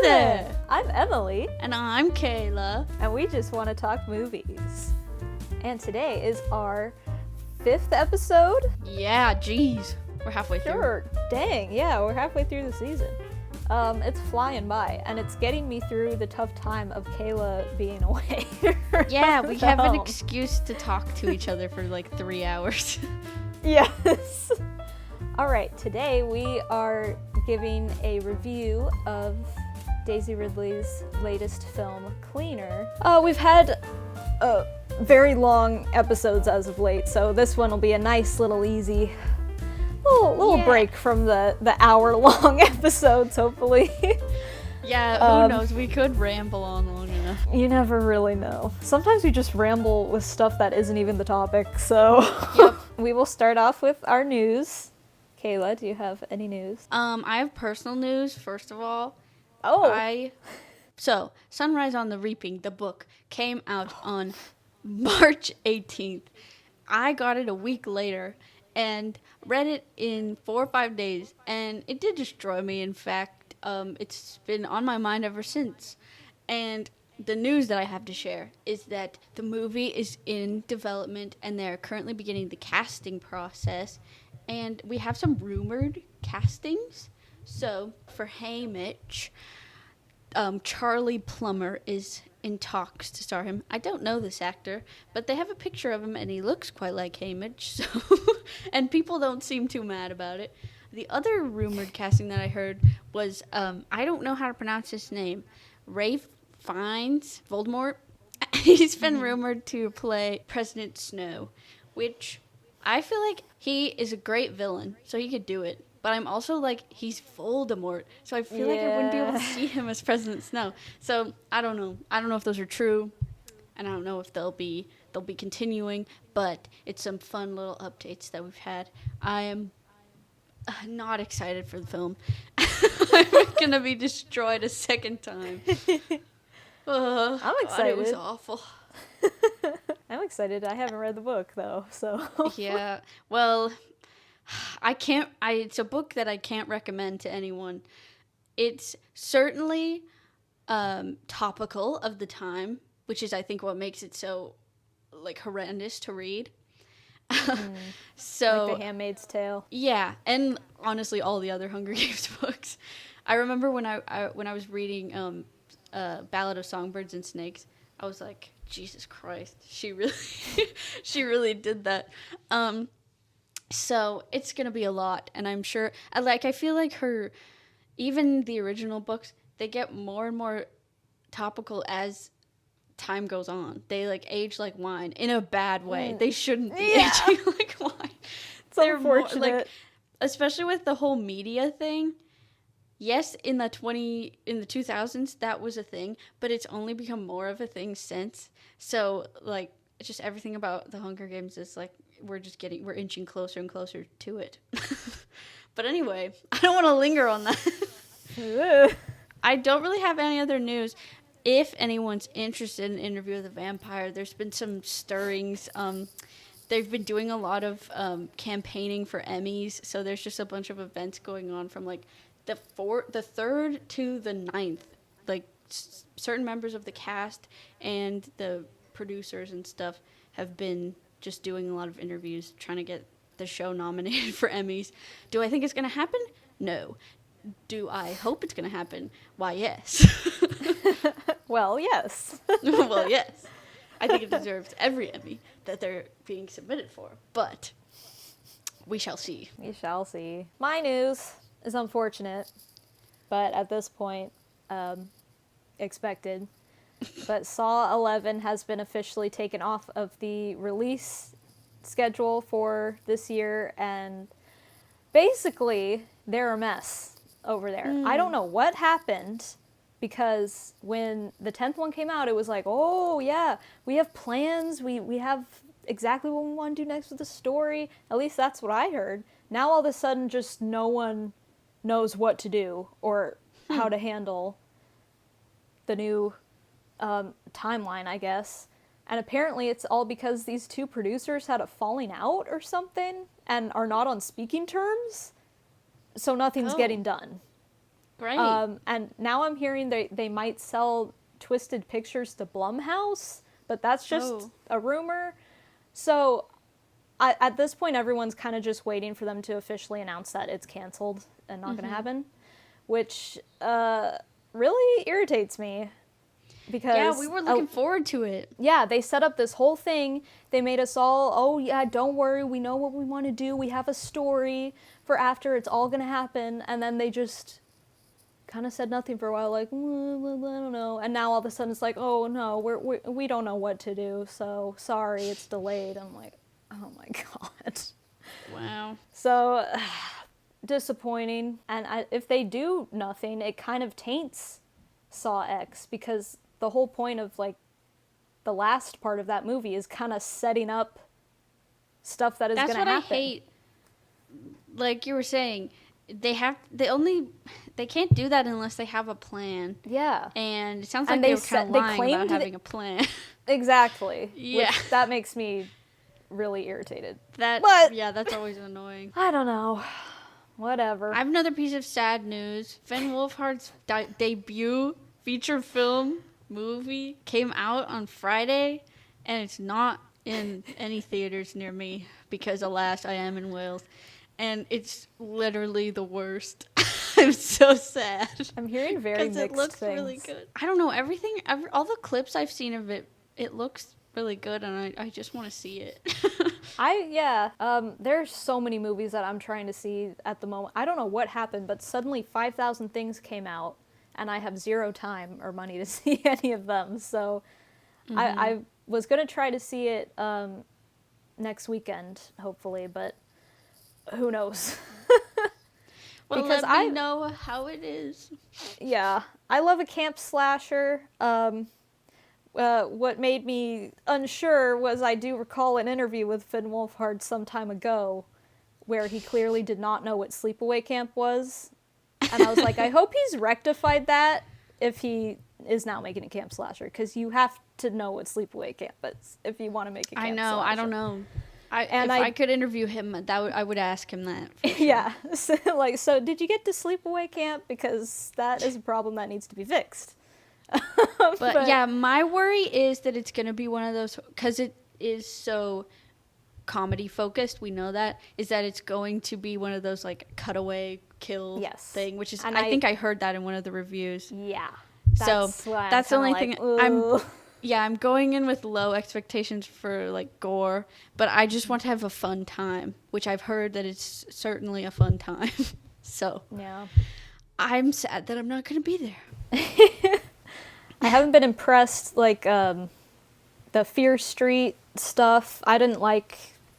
there! I'm Emily. And I'm Kayla. And we just want to talk movies. And today is our 5th episode? Yeah, geez. We're halfway through. Sure. Dang, yeah, we're halfway through the season. It's flying by, and it's getting me through the tough time of Kayla being away. Yeah, we have an excuse to talk to each other for like 3 hours. Yes. Alright, today we are giving a review of Daisy Ridley's latest film, Cleaner. We've had very long episodes as of late, so this one will be a nice little easy little break from the hour-long episodes, hopefully. Yeah, who knows? We could ramble on long enough. You never really know. Sometimes we just ramble with stuff that isn't even the topic, so... Yep. We will start off with our news. Kayla, do you have any news? I have personal news, first of all. Oh! So, Sunrise on the Reaping, the book, came out on March 18th. I got it a week later and read it in 4 or 5 days, and it did destroy me, in fact. It's been on my mind ever since. And the news that I have to share is that the movie is in development, and they're currently beginning the casting process, and we have some rumored castings. So, for Haymitch, Charlie Plummer is in talks to star him. I don't know this actor, but they have a picture of him, and he looks quite like Haymitch, so and people don't seem too mad about it. The other rumored casting that I heard was, I don't know how to pronounce his name, Ralph Fiennes Voldemort. He's been rumored to play President Snow, which I feel like he is a great villain, so he could do it. But I'm also like, he's Voldemort, so I feel like I wouldn't be able to see him as President Snow. So I don't know. I don't know if those are true, and I don't know if they'll be continuing. But it's some fun little updates that we've had. I am not excited for the film. I'm gonna be destroyed a second time. I'm excited. It was awful. I'm excited. I haven't read the book though, so yeah. Well, it's a book that I can't recommend to anyone. It's certainly topical of the time, which is I think what makes it so like horrendous to read. So like The Handmaid's Tale. Yeah, and honestly all the other Hunger Games books. I remember when I was reading Ballad of Songbirds and Snakes, I was like, Jesus Christ, she really did that. So it's gonna be a lot, and I'm sure I feel like even the original books, they get more and more topical as time goes on. They like age like wine in a bad way. They shouldn't be aging like wine. It's unfortunate. More, like, especially with the whole media thing. Yes, in the 2000s that was a thing, but it's only become more of a thing since. So like just everything about the Hunger Games is like we're inching closer and closer to it. But anyway, I don't want to linger on that. I don't really have any other news. If anyone's interested in Interview with a Vampire, there's been some stirrings. They've been doing a lot of campaigning for Emmys, so there's just a bunch of events going on from like the 3rd to the 9th. Like certain members of the cast and the producers and stuff have been just doing a lot of interviews trying to get the show nominated for Emmys. Do I think it's going to happen? No. Do I hope it's going to happen? Why, yes. Well, yes. Well, yes. I think it deserves every Emmy that they're being submitted for, but we shall see. We shall see. My news is unfortunate, but at this point, expected. But Saw 11 has been officially taken off of the release schedule for this year, and basically, they're a mess over there. I don't know what happened, because when the 10th one came out, it was like, oh yeah, we have plans, we have exactly what we want to do next with the story. At least that's what I heard. Now all of a sudden, just no one knows what to do or how to handle the new timeline, I guess. And apparently it's all because these two producers had a falling out or something and are not on speaking terms, so nothing's getting done. Great. And now I'm hearing they might sell Twisted Pictures to Blumhouse, but that's just a rumor. So at this point, everyone's kind of just waiting for them to officially announce that it's canceled and not going to happen, which really irritates me. Because yeah, we were looking forward to it. Yeah, they set up this whole thing. They made us all, oh yeah, don't worry, we know what we want to do. We have a story for after it's all going to happen. And then they just kind of said nothing for a while, like, I don't know. And now all of a sudden it's like, oh no, we don't know what to do, so sorry, it's delayed. I'm like, oh my god. Wow. So, disappointing. And if they do nothing, it kind of taints Saw X, because the whole point of, like, the last part of that movie is kind of setting up stuff that is going to happen. That's what I hate. Like you were saying, they can't do that unless they have a plan. Yeah. And it sounds like they were kind of lying about having a plan. Exactly. Yeah. Which, that makes me really irritated. Yeah, that's always annoying. I don't know. Whatever. I have another piece of sad news. Finn Wolfhard's debut feature film movie came out on Friday, and it's not in any theaters near me because, alas, I am in Wales. And it's literally the worst. I'm so sad. I'm hearing very mixed things. It looks really good. I don't know, all the clips I've seen of it, it looks really good, and I just want to see it. There's so many movies that I'm trying to see at the moment. I don't know what happened, but suddenly 5,000 things came out, and I have zero time or money to see any of them. So I was going to try to see it next weekend, hopefully, but who knows? Well, because let me know how it is. Yeah, I love a camp slasher. What made me unsure was I do recall an interview with Finn Wolfhard some time ago where he clearly did not know what sleepaway camp was. And I was like, I hope he's rectified that if he is now making a camp slasher, because you have to know what sleepaway camp is if you want to make a camp slasher. I don't know. If I could interview him, I would ask him that. For sure. Yeah. So did you get to sleepaway camp? Because that is a problem that needs to be fixed. But yeah, my worry is that it's going to be one of those, because it is so comedy focused, we know that, is that it's going to be one of those, like, cutaway kill thing, which is, I think I heard that in one of the reviews. Yeah. That's the only thing. I'm going in with low expectations for, like, gore, but I just want to have a fun time, which I've heard that it's certainly a fun time. So yeah, I'm sad that I'm not going to be there. I haven't been impressed, like, the Fear Street stuff. I didn't like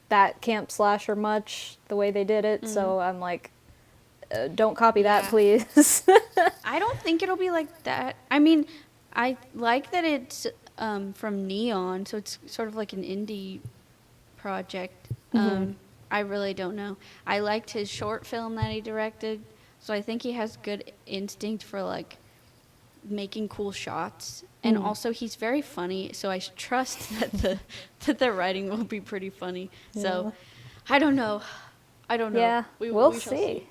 that camp slasher much, the way they did it, so I'm like, don't copy that, please. I don't think it'll be like that. I mean, I like that it's from Neon, so it's sort of like an indie project. I really don't know. I liked his short film that he directed, so I think he has good instinct for, like, making cool shots, and also he's very funny, so I trust that the writing will be pretty funny. So I don't know. Yeah, we'll see.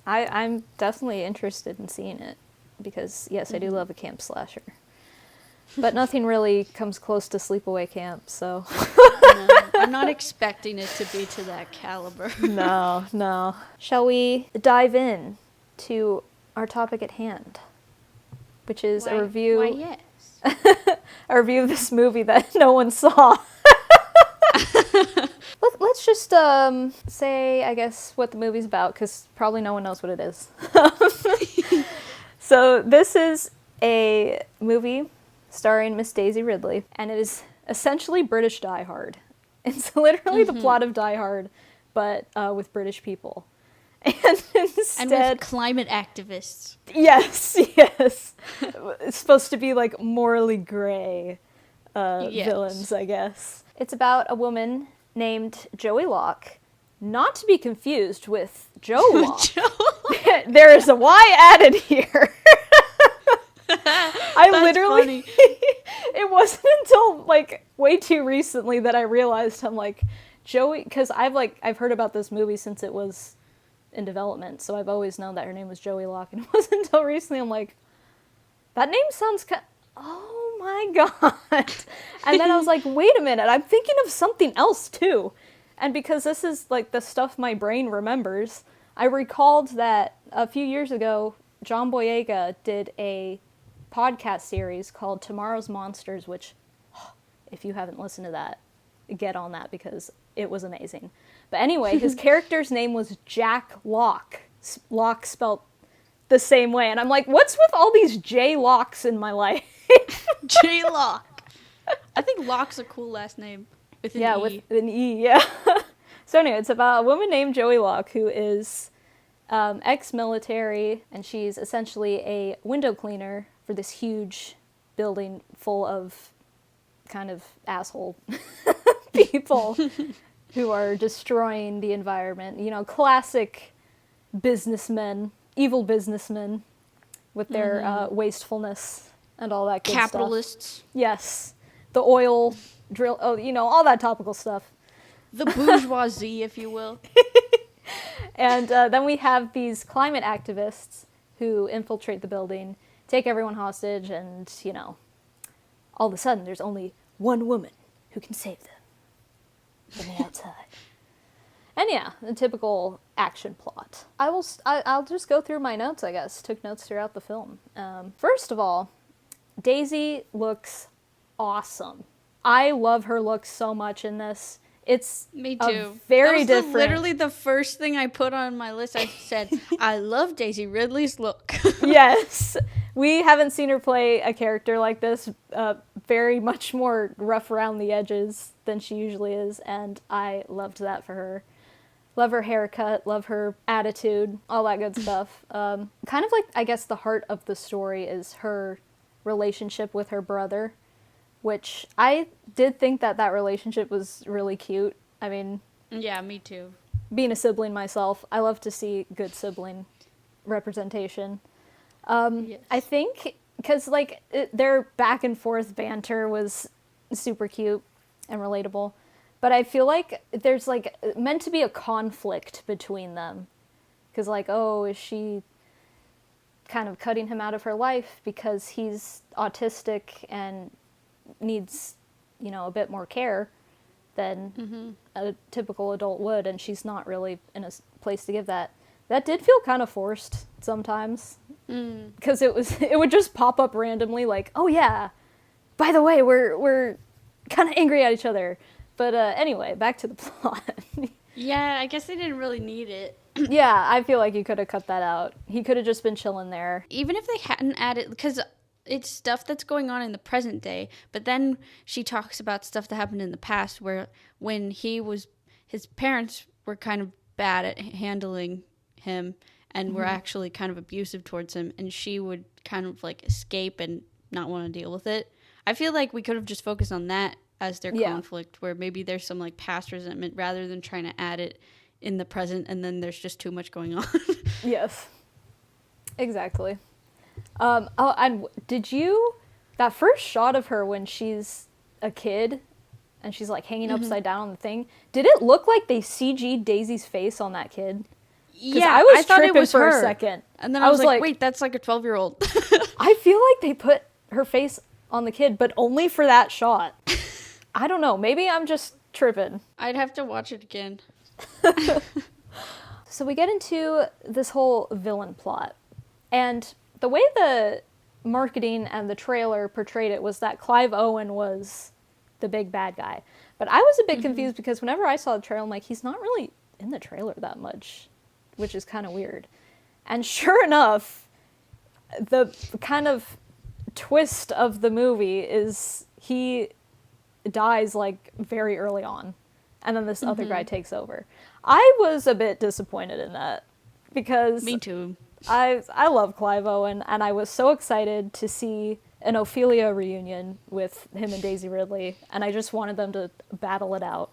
I'm definitely interested in seeing it, because yes, I do love a camp slasher, but nothing really comes close to Sleepaway Camp, so no, I'm not expecting it to be to that caliber. No. Shall we dive in to our topic at hand, which is a review. Why, yes. A review of this movie that no one saw. Let's just say, I guess, what the movie's about, because probably no one knows what it is. So this is a movie starring Miss Daisy Ridley, and it is essentially British Die Hard. It's literally the plot of Die Hard, but with British people. And with climate activists. Yes. It's supposed to be, like, morally gray villains, I guess. It's about a woman named Joey Locke, not to be confused with Joe Locke. There is a Y added here. Funny. It wasn't until, like, way too recently that I realized, I'm like, Joey, because I've heard about this movie since it in development, so I've always known that her name was Joey Locke, and it wasn't until recently I'm like, that name sounds oh my god. And then I was like, wait a minute, I'm thinking of something else too. And because this is like the stuff my brain remembers, I recalled that a few years ago, John Boyega did a podcast series called Tomorrow's Monsters, which, if you haven't listened to that, get on that because it was amazing. But anyway, his character's name was Jack Locke. Locke spelled the same way. And I'm like, what's with all these J Locks in my life? J Locke. I think Locke's a cool last name. With an E. With an E, yeah. So anyway, it's about a woman named Joey Locke who is ex-military, and she's essentially a window cleaner for this huge building full of kind of asshole people who are destroying the environment. You know, classic businessmen, evil businessmen with their wastefulness and all that good stuff. Capitalists. Yes. The oil drill, all that topical stuff. The bourgeoisie, if you will. And then we have these climate activists who infiltrate the building, take everyone hostage, and, all of a sudden there's only one woman who can save them from the outside. And yeah, the typical action plot. I'll just go through my notes, I guess. Took notes throughout the film. First of all, Daisy looks awesome. I love her look so much in this. It's me too. Very that was different. Literally the first thing I put on my list. I said, I love Daisy Ridley's look. Yes. We haven't seen her play a character like this, very much more rough around the edges than she usually is, and I loved that for her. Love her haircut, love her attitude, all that good stuff. Kind of like, I guess, the heart of the story is her relationship with her brother, which I did think that relationship was really cute. I mean... Yeah, me too. Being a sibling myself, I love to see good sibling representation. Yes. I think, because, their back and forth banter was super cute and relatable, but I feel like there's, meant to be a conflict between them. Because, is she kind of cutting him out of her life because he's autistic and needs, a bit more care than a typical adult would, and she's not really in a place to give that. That did feel kind of forced sometimes, because it would just pop up randomly, oh yeah, by the way, we're kind of angry at each other. But anyway, back to the plot. Yeah, I guess they didn't really need it. Yeah, I feel like you could have cut that out. He could have just been chilling there. Even if they hadn't added, because it's stuff that's going on in the present day, but then she talks about stuff that happened in the past where when his parents were kind of bad at handling him and were actually kind of abusive towards him, and she would kind of escape and not want to deal with it. I feel like we could have just focused on that as their conflict, where maybe there's some past resentment rather than trying to add it in the present, and then there's just too much going on. Yes, exactly. And did you, that first shot of her when she's a kid and she's hanging upside down on the thing, did it look like they CG'd Daisy's face on that kid? Yeah, I thought it was for her. A second. And then I was like, wait, that's a 12-year-old. I feel like they put her face on the kid, but only for that shot. I don't know. Maybe I'm just tripping. I'd have to watch it again. So we get into this whole villain plot. And the way the marketing and the trailer portrayed it was that Clive Owen was the big bad guy. But I was a bit confused because whenever I saw the trailer, I'm like, he's not really in the trailer that much, which is kind of weird. And sure enough, the kind of twist of the movie is he dies very early on, and then this other guy takes over. I was a bit disappointed in that because me too. I love Clive Owen, and I was so excited to see an Ophelia reunion with him and Daisy Ridley, and I just wanted them to battle it out.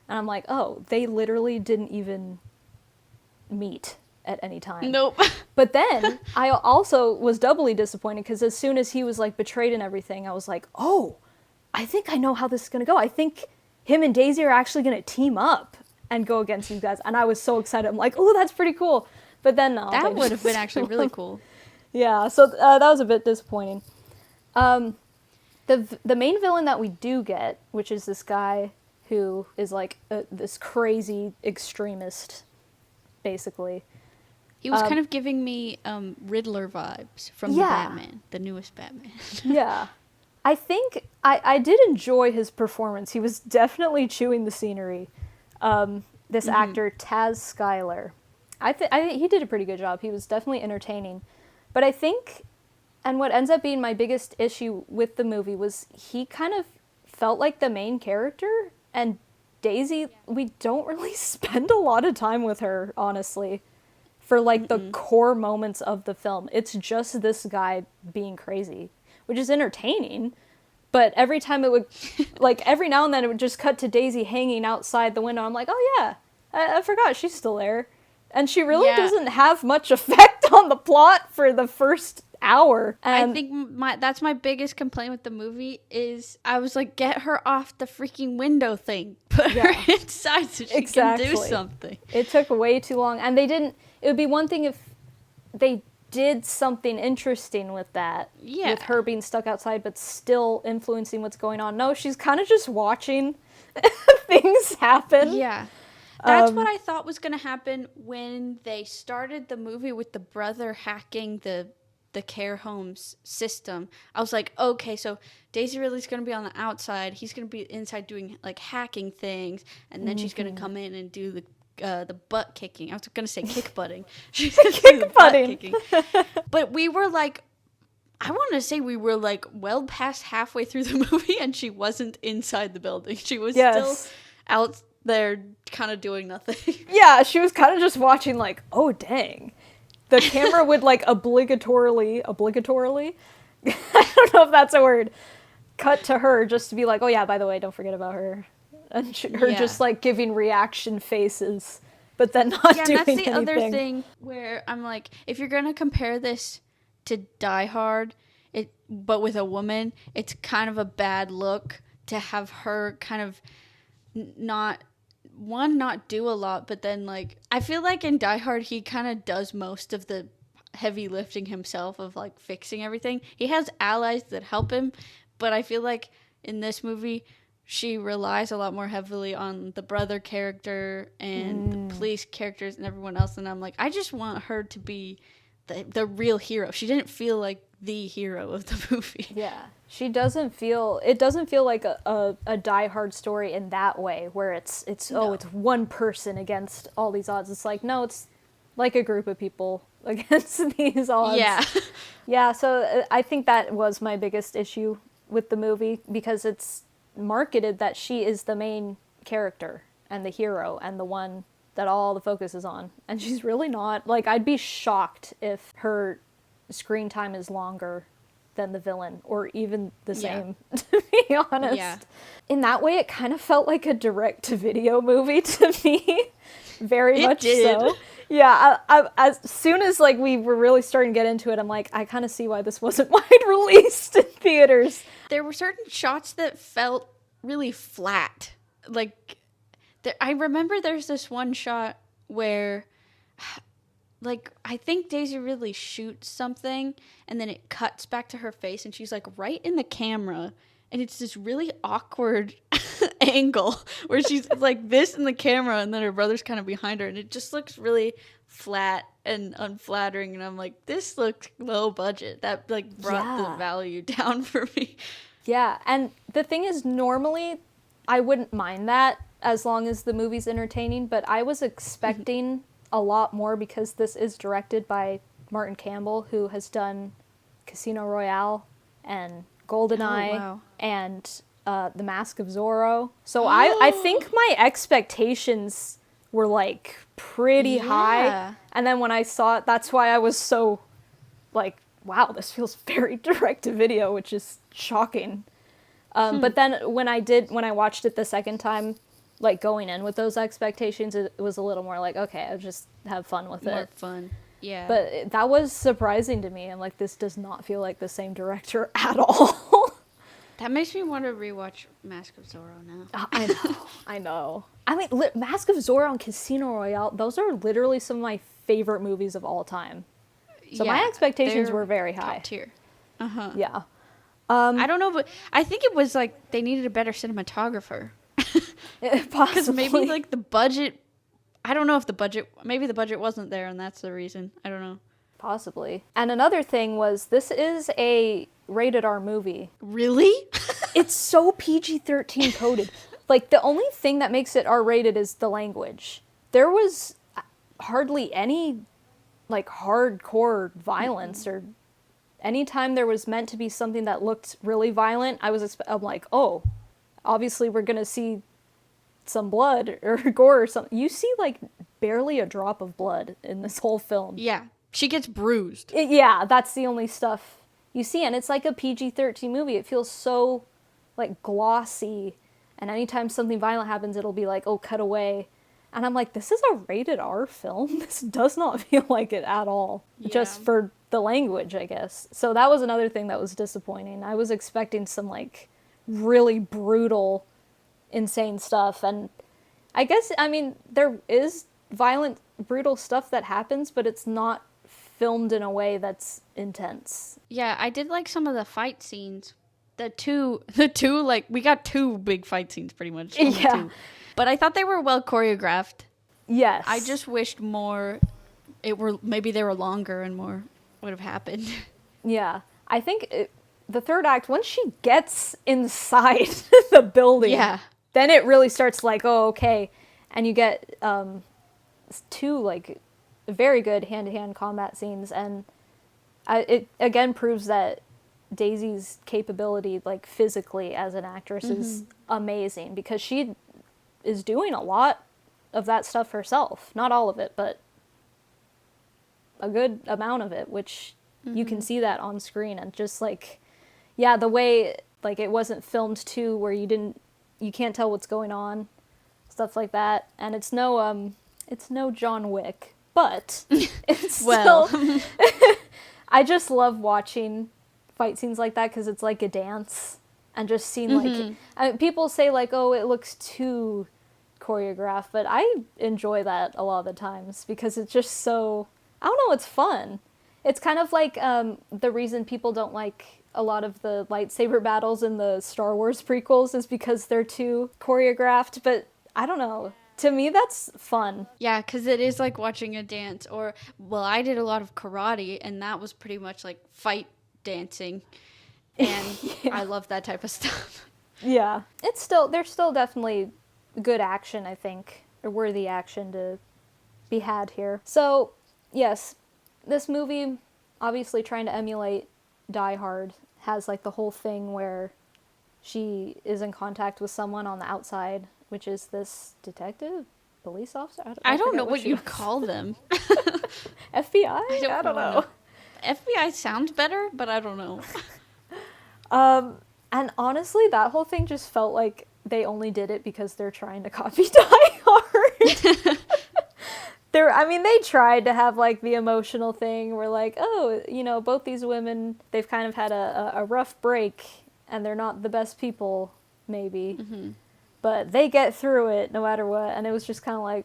And I'm like, oh, they literally didn't even meet at any time. Nope. But then I also was doubly disappointed because as soon as he was betrayed and everything, I was like, oh, I think I know how this is going to go. I think him and Daisy are actually going to team up. and go against these guys. And I was so excited. I'm like, oh, that's pretty cool. But then no. That would have been actually really cool. Yeah, so that was a bit disappointing. The main villain that we do get, which is this guy who is like this crazy extremist, basically. He was kind of giving me Riddler vibes from the Batman, the newest Batman. Yeah. I think I did enjoy his performance. He was definitely chewing the scenery. This actor, Taz Skylar. I think he did a pretty good job. He was definitely entertaining. But I think, and what ends up being my biggest issue with the movie was he kind of felt like the main character, and Daisy, we don't really spend a lot of time with her, honestly, for like the core moments of the film. It's just this guy being crazy, which is entertaining. But every time it would, like every now and then it would just cut to Daisy hanging outside the window. I'm like, oh yeah, I forgot she's still there. And she really doesn't have much effect on the plot for the first hour. And I think that's my biggest complaint with the movie is I was like, get her off the freaking window thing. Put her inside so she can do something. It took way too long. And they didn't, it would be one thing if they did something interesting with that. Yeah. With her being stuck outside but still influencing what's going on. No, she's kind of just watching things happen. Yeah. That's what I thought was going to happen when they started the movie with the brother hacking the care home's system. I was like, okay, so Daisy Ridley's going to be on the outside. He's going to be inside doing like hacking things, and then she's going to come in and do the butt kicking. I was going to say kick butting. She's going to do the butt kicking. But we were like, I want to say we were like well past halfway through the movie, and she wasn't inside the building. She was still out there kind of doing nothing. Yeah, she was kind of just watching like, oh dang. The camera would like obligatorily I don't know if that's a word, cut to her just to be like, oh yeah, by the way, don't forget about her. And just like giving reaction faces, but then not doing anything. Yeah, that's the other thing where I'm like, if you're going to compare this to Die Hard, but with a woman, it's kind of a bad look to have her kind of not do a lot, but then like I feel like in Die Hard he kind of does most of the heavy lifting himself of like fixing everything. He has allies that help him, but I feel like in this movie she relies a lot more heavily on the brother character and the police characters and everyone else, and I'm like, I just want her to be the real hero. She didn't feel like the hero of the movie. Yeah. It doesn't feel like a Die Hard story in that way, where it's one person against all these odds. It's like, no, it's like a group of people against these odds. Yeah. Yeah, so I think that was my biggest issue with the movie, because it's marketed that she is the main character and the hero and the one that all the focus is on. And she's really not. Like, I'd be shocked if her screen time is longer than the villain, or even the same, to be honest. Yeah. In that way, it kind of felt like a direct-to-video movie to me. Very much so. Yeah, I, as soon as like we were really starting to get into it, I'm like, I kind of see why this wasn't wide released in theaters. There were certain shots that felt really flat. Like, I remember there's this one shot where, like, I think Daisy Ridley shoots something, and then it cuts back to her face, and she's, like, right in the camera, and it's this really awkward angle where she's, like, this in the camera, and then her brother's kind of behind her, and it just looks really flat and unflattering, and I'm like, this looks low budget. That, like, brought the value down for me. Yeah, and the thing is, normally, I wouldn't mind that as long as the movie's entertaining, but I was expecting a lot more, because this is directed by Martin Campbell, who has done Casino Royale and GoldenEye and The Mask of Zorro. So I think my expectations were like pretty high, and then when I saw it, that's why I was so like, wow, this feels very direct to video, which is shocking. But then when I watched it the second time, like going in with those expectations, it was a little more like, okay, I'll just have fun with it. More fun, yeah. But that was surprising to me. I'm like, this does not feel like the same director at all. That makes me want to rewatch Mask of Zorro now. I know. I know. I mean, Mask of Zorro and Casino Royale, those are literally some of my favorite movies of all time. So my expectations were very high. Top tier. Uh-huh. Yeah. I don't know, but I think it was like they needed a better cinematographer. Because maybe like the budget, I don't know if maybe the budget wasn't there and that's the reason. I don't know. Possibly. And another thing was, this is a rated R movie. Really? It's so PG-13 coded. Like, the only thing that makes it R-rated is the language. There was hardly any, like, hardcore violence, or anytime there was meant to be something that looked really violent, I'm like, oh, obviously we're gonna see some blood or gore or something. You see, like, barely a drop of blood in this whole film. Yeah. She gets bruised. Yeah, that's the only stuff you see. And it's like a PG-13 movie. It feels so, like, glossy. And anytime something violent happens, it'll be like, oh, cut away. And I'm like, this is a rated R film? This does not feel like it at all. Yeah. Just for the language, I guess. So that was another thing that was disappointing. I was expecting some, like, really brutal, insane stuff. And I guess, I mean, there is violent, brutal stuff that happens, but it's not filmed in a way that's intense. Yeah, I did like some of the fight scenes. The two, like, we got two big fight scenes pretty much. Yeah. But I thought they were well choreographed. Yes. I just wished maybe they were longer and more would have happened. Yeah. I think the third act, once she gets inside the building, then it really starts like, oh, okay. And you get two, like, very good hand-to-hand combat scenes, and it again proves that Daisy's capability, like, physically as an actress is amazing, because she is doing a lot of that stuff herself. Not all of it, but a good amount of it, which you can see that on screen. And just, like, yeah, the way, like, it wasn't filmed too, where you can't tell what's going on, stuff like that. And it's no John Wick, but it's still, I just love watching fight scenes like that, because it's like a dance, and just seeing, like, people say, like, oh, it looks too choreographed, but I enjoy that a lot of the times, because it's just so, I don't know, it's fun. It's kind of like the reason people don't like a lot of the lightsaber battles in the Star Wars prequels is because they're too choreographed, but I don't know. To me, that's fun. Yeah, because it is like watching a dance. Or, well, I did a lot of karate, and that was pretty much like fight dancing. And I love that type of stuff. Yeah. There's still definitely good action, I think, or worthy action to be had here. So, yes, this movie, obviously trying to emulate Die Hard, has, like, the whole thing where she is in contact with someone on the outside, which is this detective, police officer? I don't know what you call them. FBI? I don't know. FBI sounds better, but I don't know. And honestly, that whole thing just felt like they only did it because they're trying to copy Die Hard. They tried to have, like, the emotional thing where, like, oh, you know, both these women, they've kind of had a rough break, and they're not the best people, maybe. But they get through it no matter what, and it was just kind of like,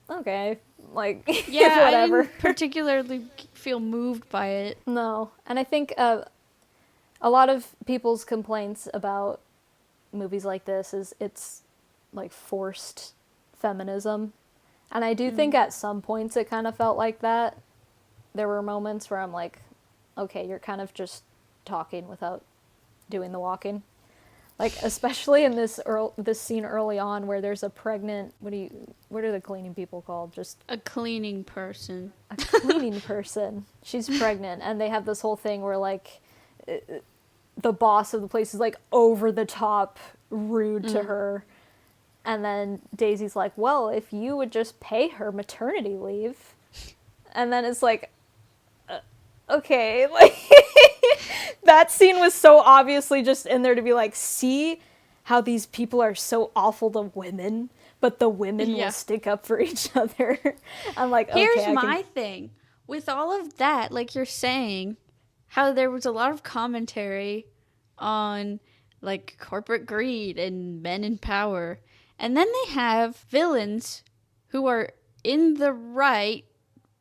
okay, like, yeah, whatever. I didn't particularly feel moved by it. No, and I think a lot of people's complaints about movies like this is it's, like, forced feminism, and I do think at some points it kind of felt like that. There were moments where I'm like, okay, you're kind of just talking without doing the walking. Like, especially in this scene early on where there's a pregnant, what are the cleaning people called? Just a cleaning person. A cleaning person. She's pregnant, and they have this whole thing where, like, the boss of the place is, like, over the top rude to her. And then Daisy's like, well, if you would just pay her maternity leave. And then it's like, okay, like, that scene was so obviously just in there to be like, see how these people are so awful to women, but the women will stick up for each other. I'm like, okay. Here's my thing. With all of that, like you're saying, how there was a lot of commentary on like corporate greed and men in power. And then they have villains who are in the right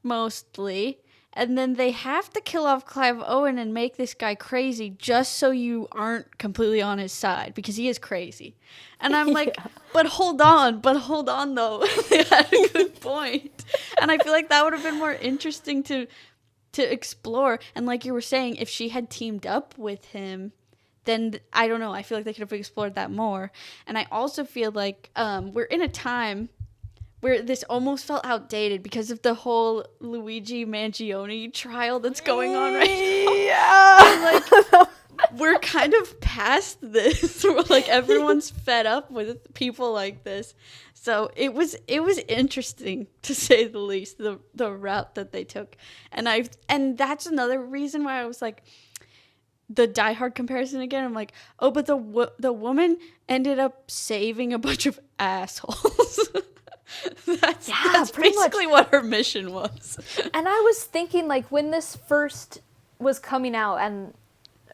mostly, and then they have to kill off Clive Owen and make this guy crazy just so you aren't completely on his side, because he is crazy. And I'm like, but hold on though. They had a good point. And I feel like that would have been more interesting to explore. And like you were saying, if she had teamed up with him, then I don't know, I feel like they could have explored that more. And I also feel like we're in a time where this almost felt outdated because of the whole Luigi Mangione trial that's going on right now. Yeah. Like, we're kind of past this. We're like, everyone's fed up with people like this. So it was interesting, to say the least, the route that they took. And that's another reason why I was like, the Die Hard comparison again. I'm like, oh, but the woman ended up saving a bunch of assholes. That's basically what her mission was. And I was thinking, like, when this first was coming out,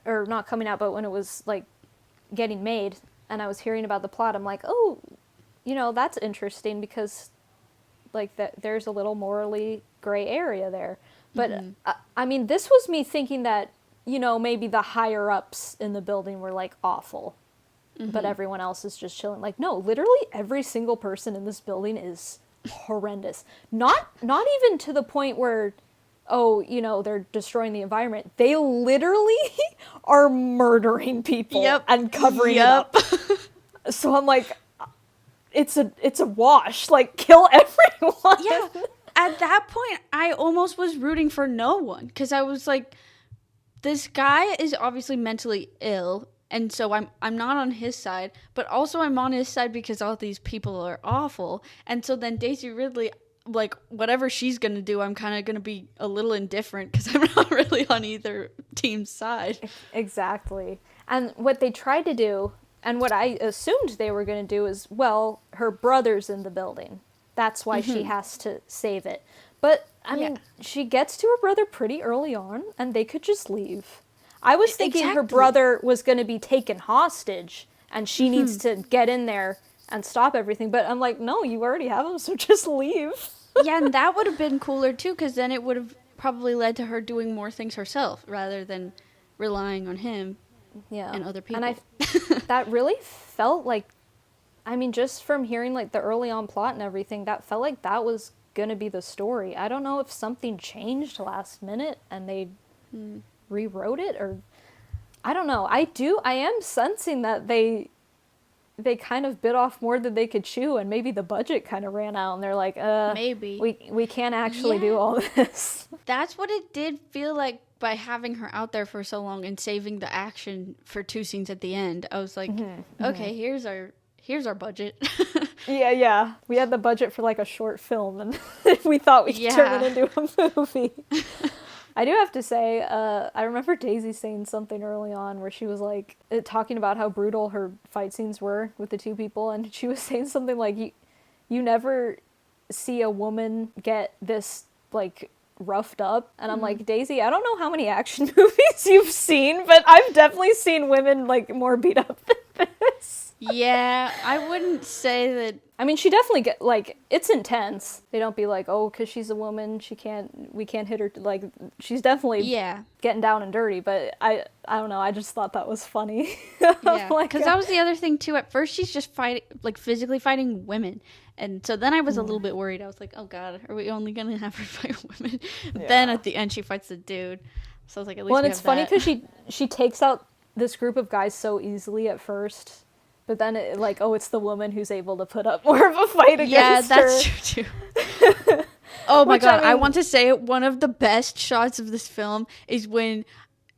or not coming out, but when it was, like, getting made, and I was hearing about the plot, I'm like, oh, that's interesting, because, like, there's a little morally gray area there. But, I mean, this was me thinking that, maybe the higher-ups in the building were, like, awful. But everyone else is just chilling. Like, no, literally every single person in this building is horrendous. Not even to the point where, they're destroying the environment. They literally are murdering people and covering it up. So I'm like, it's a wash. Like, kill everyone. Yeah. At that point, I almost was rooting for no one, because I was like, this guy is obviously mentally ill. And so I'm not on his side, but also I'm on his side because all these people are awful. And so then Daisy Ridley, like, whatever she's going to do, I'm kind of going to be a little indifferent because I'm not really on either team's side. Exactly. And what they tried to do, and what I assumed they were going to do is, well, her brother's in the building. That's why she has to save it. But, I mean, she gets to her brother pretty early on, and they could just leave. I was thinking her brother was going to be taken hostage, and she needs to get in there and stop everything. But I'm like, no, you already have him, so just leave. Yeah, and that would have been cooler, too, because then it would have probably led to her doing more things herself, rather than relying on him and other people. And that really felt like, I mean, just from hearing, like, the early on plot and everything, that felt like that was going to be the story. I don't know if something changed last minute, and they rewrote it, or I don't know. I am sensing that they kind of bit off more than they could chew, and maybe the budget kind of ran out, and they're like, maybe we can't actually do all this. That's what it did feel like by having her out there for so long and saving the action for 2 scenes at the end. I was like, okay, here's our budget. Yeah. We had the budget for like a short film, and we thought we could turn it into a movie. I do have to say, I remember Daisy saying something early on where she was like talking about how brutal her fight scenes were with the 2 people, and she was saying something like, you never see a woman get this, like, roughed up. And I'm like, Daisy, I don't know how many action movies you've seen, but I've definitely seen women, like, more beat up than this. Yeah, I wouldn't say that. I mean, she definitely get, like, it's intense. They don't be like, oh, because she's a woman, we can't hit her. Like, she's definitely getting down and dirty, but I don't know, I just thought that was funny. Yeah, because that was the other thing, too. At first, she's just physically fighting women. And so then I was a little bit worried. I was like, oh, God, are we only going to have her fight women? Yeah. Then at the end, she fights the dude. So I was like, at least and it's funny because she takes out this group of guys so easily at first. But then, it's the woman who's able to put up more of a fight against her. Yeah, that's true, too. Oh, my God. I want to say one of the best shots of this film is when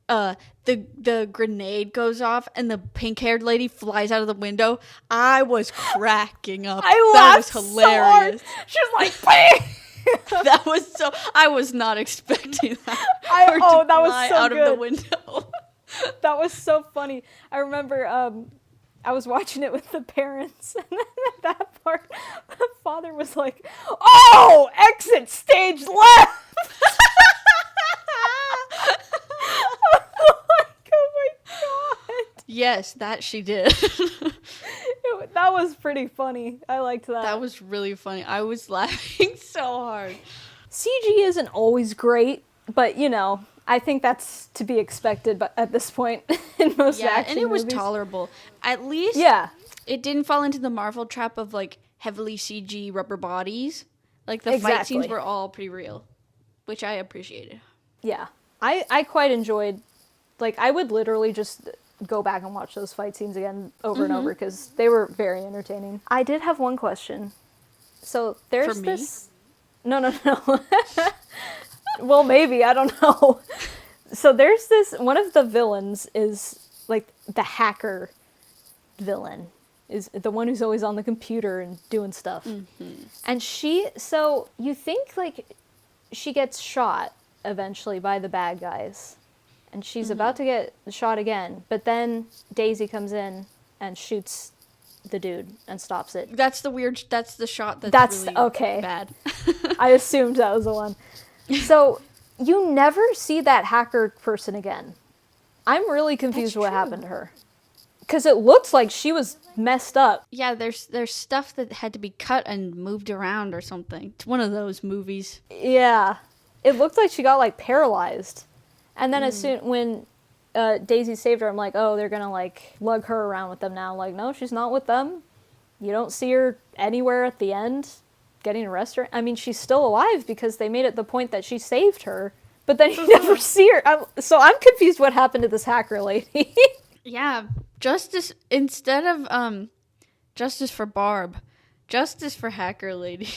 the grenade goes off and the pink-haired lady flies out of the window. I was cracking up. That was hilarious. So hard. She was like, bang! That was so... I was not expecting that. That was so out good. Of the window. That was so funny. I remember... I was watching it with the parents, and then at that part, the father was like, oh, exit stage left! I'm like, oh my God. Yes, that she did. That was pretty funny. I liked that. That was really funny. I was laughing so hard. CG isn't always great, but I think that's to be expected but at this point in most action and it was movies. tolerable. At least it didn't fall into the Marvel trap of like heavily CG rubber bodies. Like the fight scenes were all pretty real, which I appreciated. Yeah. I quite enjoyed, like, I would literally just go back and watch those fight scenes again over and over because they were very entertaining. I did have one question. So there's For me? this... No. Well, maybe. I don't know. So there's this... One of the villains is, like, the hacker villain. Is the one who's always on the computer and doing stuff. Mm-hmm. And so you think, like, she gets shot eventually by the bad guys. And she's about to get shot again. But then Daisy comes in and shoots the dude and stops it. That's the shot that's really okay. bad. I assumed that was the one. So you never see that hacker person again. I'm really confused what happened to her. Because it looks like she was messed up. Yeah, there's stuff that had to be cut and moved around or something. It's one of those movies. Yeah. It looked like she got, like, paralyzed. And then as soon, when Daisy saved her, I'm like, oh, they're gonna, like, lug her around with them now. I'm like, no, she's not with them. You don't see her anywhere at the end getting arrested. I mean, she's still alive because they made it the point that she saved her. But then you never see her. So I'm confused what happened to this hacker lady. Yeah, justice instead of justice for Barb, justice for hacker lady.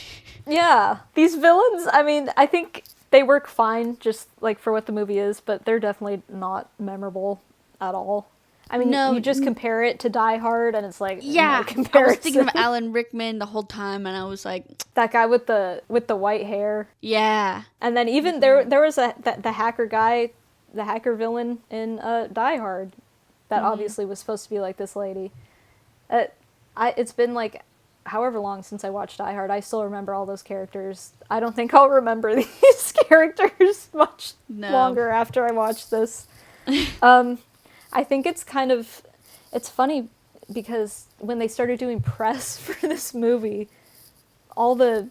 Yeah, these villains, I mean, I think they work fine just like for what the movie is, but they're definitely not memorable at all. I mean, you just compare it to Die Hard and it's like no comparison. I was thinking of Alan Rickman the whole time and I was like, that guy with the white hair. Yeah. And then even there was the hacker guy, the hacker villain in Die Hard. That obviously was supposed to be like this lady. It's been like however long since I watched Die Hard. I still remember all those characters. I don't think I'll remember these characters much longer after I watch this. I think it's funny because when they started doing press for this movie, all the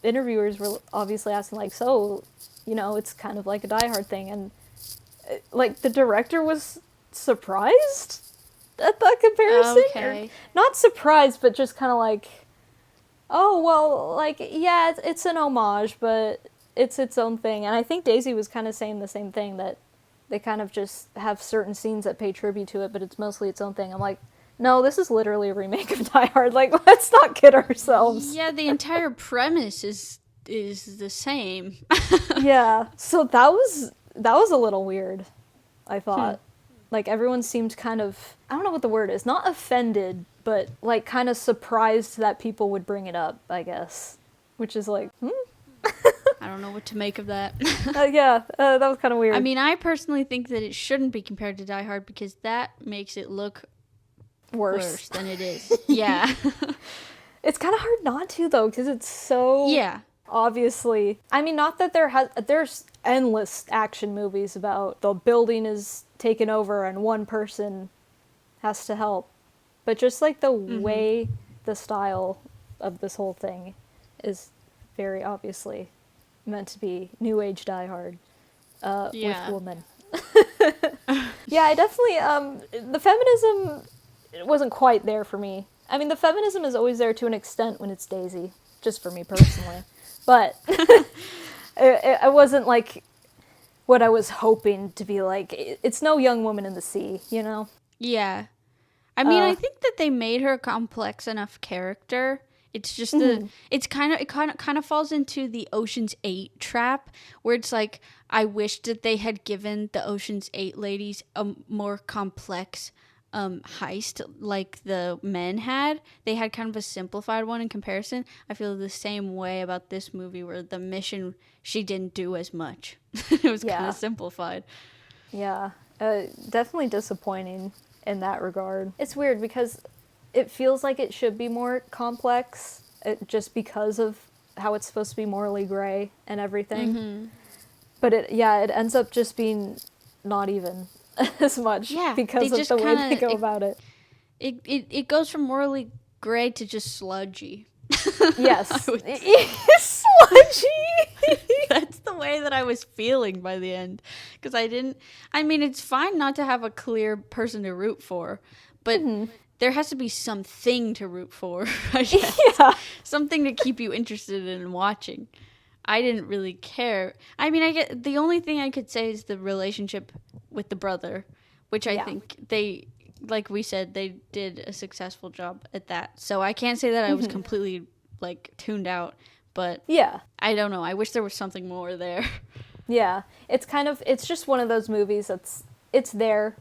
interviewers were obviously asking like, so, it's kind of like a Die Hard thing. And like the director was surprised at that comparison. Okay. Not surprised, but just kind of like, oh, well, like, yeah, it's an homage, but it's its own thing. And I think Daisy was kind of saying the same thing, that they kind of just have certain scenes that pay tribute to it, but it's mostly its own thing. I'm like, no, this is literally a remake of Die Hard. Like, let's not kid ourselves. Yeah, the entire premise is the same. Yeah, so that was a little weird, I thought. Like, everyone seemed kind of, I don't know what the word is, not offended, but, like, kind of surprised that people would bring it up, I guess. Which is like, I don't know what to make of that. That was kind of weird. I mean, I personally think that it shouldn't be compared to Die Hard because that makes it look worse than it is. Yeah. It's kind of hard not to, though, because it's so... Yeah. Obviously. I mean, not that there's endless action movies about the building is taken over and one person has to help. But just like the way, the style of this whole thing is very obviously meant to be New Age Die Hard with women. Yeah, I definitely, the feminism wasn't quite there for me. I mean, the feminism is always there to an extent when it's Daisy, just for me personally. But it wasn't like what I was hoping to be like. It's no Young Woman in the Sea, Yeah. I mean, I think that they made her a complex enough character. It's just it kind of falls into the Ocean's 8 trap, where it's like, I wish that they had given the Ocean's 8 ladies a more complex heist like the men had. They had kind of a simplified one in comparison. I feel the same way about this movie, where the mission, she didn't do as much. It was kind of simplified. Yeah, definitely disappointing in that regard. It's weird because it feels like it should be more complex just because of how it's supposed to be morally gray and everything. But it ends up just being not even. as much because of the way they go about it. It goes from morally gray to just sludgy. Yes. Sludgy! That's the way that I was feeling by the end. Because it's fine not to have a clear person to root for, but there has to be something to root for, I guess. Yeah. Something to keep you interested in watching. I didn't really care. The only thing I could say is the relationship with the brother, which I think they, like we said, they did a successful job at that. So I can't say that I was completely, tuned out, but I don't know. I wish there was something more there. Yeah. It's just one of those movies it's there,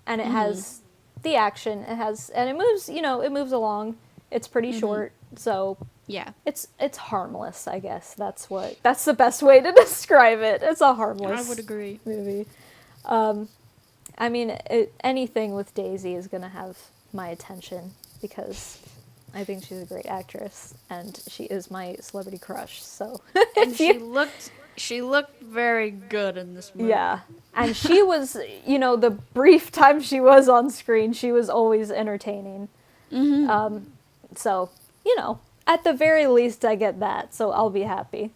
and it has the action, and it moves along. It's pretty short, so... Yeah. It's harmless, I guess. That's the best way to describe it. It's a harmless I would agree. movie. Anything with Daisy is going to have my attention she I think she's a great actress, and she is my celebrity crush, so. And she looked very good in this movie. Yeah. And she was, the brief time she was on screen, she was always entertaining. So, at the very least, I get that, so I'll be happy.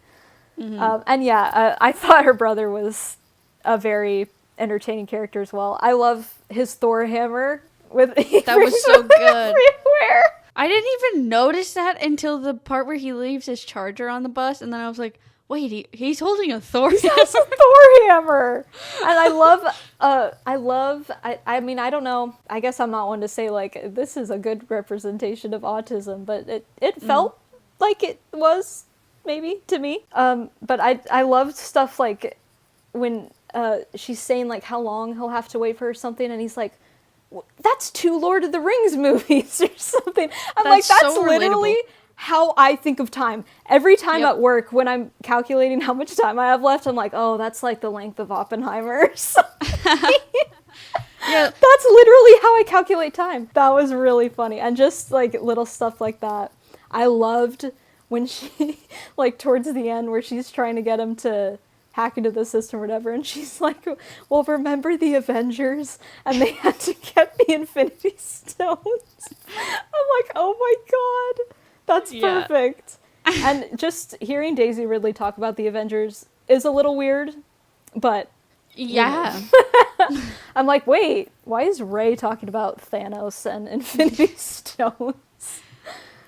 I thought her brother was a very entertaining character as well. I love his Thor hammer. That was so good. Everywhere. I didn't even notice that until the part where he leaves his charger on the bus, and then I was like, wait, he's holding a Thor hammer. He has a Thor hammer! And I don't know, I guess I'm not one to say, this is a good representation of autism, but it felt like it was, maybe, to me. But I loved stuff like when she's saying, how long he'll have to wait for something, and he's like, that's 2 Lord of the Rings movies or something. That's so literally how I think of time. Every time at work, when I'm calculating how much time I have left, I'm like, oh, that's the length of Oppenheimer or something. Yeah. That's literally how I calculate time. That was really funny. And just, little stuff like that. I loved when she, towards the end, where she's trying to get him to hack into the system or whatever, and she's like, well, remember the Avengers? And they had to get the Infinity Stones. I'm like, oh my god, that's perfect. And just hearing Daisy Ridley talk about the Avengers is a little weird, but... Yeah. I'm like, wait, why is Rey talking about Thanos and Infinity Stones?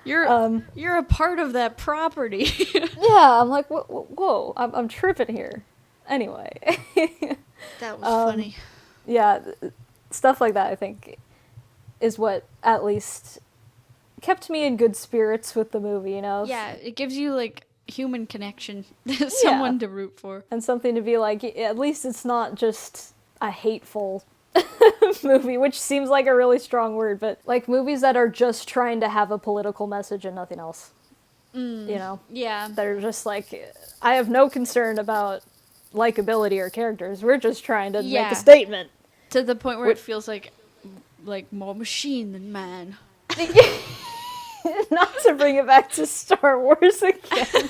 You're a part of that property. Yeah, I'm like, whoa, I'm tripping here. Anyway. That was funny. Yeah, stuff like that, I think, is what at least kept me in good spirits with the movie, Yeah, it gives you, human connection. Someone to root for. And something to be at least it's not just a hateful movie, which seems like a really strong word, but movies that are just trying to have a political message and nothing else. Yeah. They're just I have no concern about likability or characters. We're just trying to make a statement. To the point where it feels like more machine than man. Not to bring it back to Star Wars again.